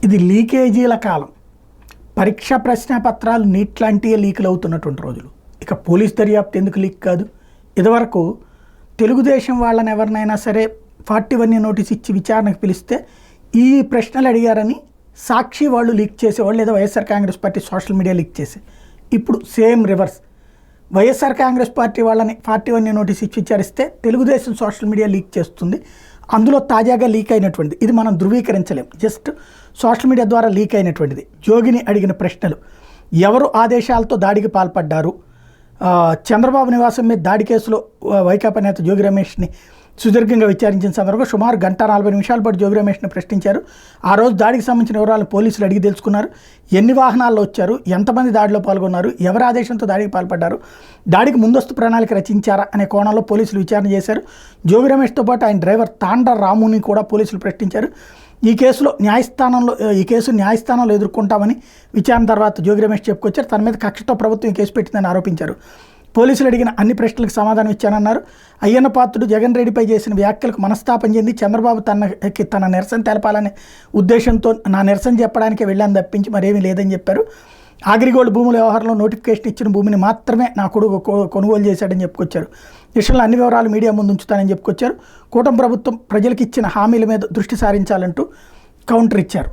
ఇది లీకేజీల కాలం. పరీక్ష ప్రశ్న పత్రాలు నీట్ లాంటివే లీకులు అవుతున్నటువంటి రోజులు. ఇక పోలీస్ దర్యాప్తు ఎందుకు లీక్ కాదు? ఇదివరకు తెలుగుదేశం వాళ్ళని ఎవరినైనా సరే 41 నోటీస్ ఇచ్చి విచారణకు పిలిస్తే ఈ ప్రశ్నలు అడిగారని సాక్షి వాళ్ళు లీక్ చేసేవాళ్ళు, లేదా YSR Congress party social media leak చేసే. ఇప్పుడు same reverse. YSR Congress party వాళ్ళని 41 నోటీస్ ఇచ్చి విచారిస్తే తెలుగుదేశం సోషల్ మీడియా లీక్ చేస్తుంది. అందులో తాజాగా లీక్ అయినటువంటిది, ఇది మనం ధృవీకరించలేం, జస్ట్ సోషల్ మీడియా ద్వారా లీక్ అయినటువంటిది. జోగిని అడిగిన ప్రశ్నలు: ఎవరు ఆదేశాలతో దాడికి పాల్పడ్డారు? చంద్రబాబు నివాసం మీద దాడి కేసులో వైకాపా నేత జోగి రమేష్ని సుదీర్ఘంగా విచారించిన సందర్భంగా సుమారు 1:40 పాటు జోగి రమేష్ని ప్రశ్నించారు. ఆ రోజు దాడికి సంబంధించిన వివరాలను పోలీసులు అడిగి తెలుసుకున్నారు. ఎన్ని వాహనాల్లో వచ్చారు, ఎంతమంది దాడిలో పాల్గొన్నారు, ఎవరి ఆదేశంతో దాడికి పాల్పడ్డారు, దాడికి ముందస్తు ప్రణాళిక రచించారా అనే కోణంలో పోలీసులు విచారణ చేశారు. జోగి రమేష్తో పాటు ఆయన డ్రైవర్ తాండా రాముని కూడా పోలీసులు ప్రశ్నించారు. ఈ కేసు న్యాయస్థానంలో ఎదుర్కొంటామని విచారణ తర్వాత జోగి రమేష్ చెప్పుకొచ్చారు. తన మీద కక్షతో ప్రభుత్వం కేసు పెట్టిందని ఆరోపించారు. పోలీసులు అడిగిన అన్ని ప్రశ్నలకు సమాధానం ఇచ్చానన్నారు. అయ్యన్న పాత్రుడు జగన్ రెడ్డిపై చేసిన వ్యాఖ్యలకు మనస్తాపం చెంది చంద్రబాబు తన నిరసన తెలపాలనే ఉద్దేశంతో నా నిరసన చెప్పడానికే వెళ్ళాను తప్పించి మరేమీ లేదని చెప్పారు. అగ్రిగోల్డ్ భూముల వ్యవహారంలో నోటిఫికేషన్ ఇచ్చిన భూమిని మాత్రమే నా కొడుకు కొనుగోలు చేశాడని చెప్పుకొచ్చారు. విషయంలో అన్ని వివరాలు మీడియా ముందు ఉంచుతానని చెప్పుకొచ్చారు. కూటమి ప్రభుత్వం ప్రజలకు ఇచ్చిన హామీల మీద దృష్టి సారించాలంటూ కౌంటర్ ఇచ్చారు.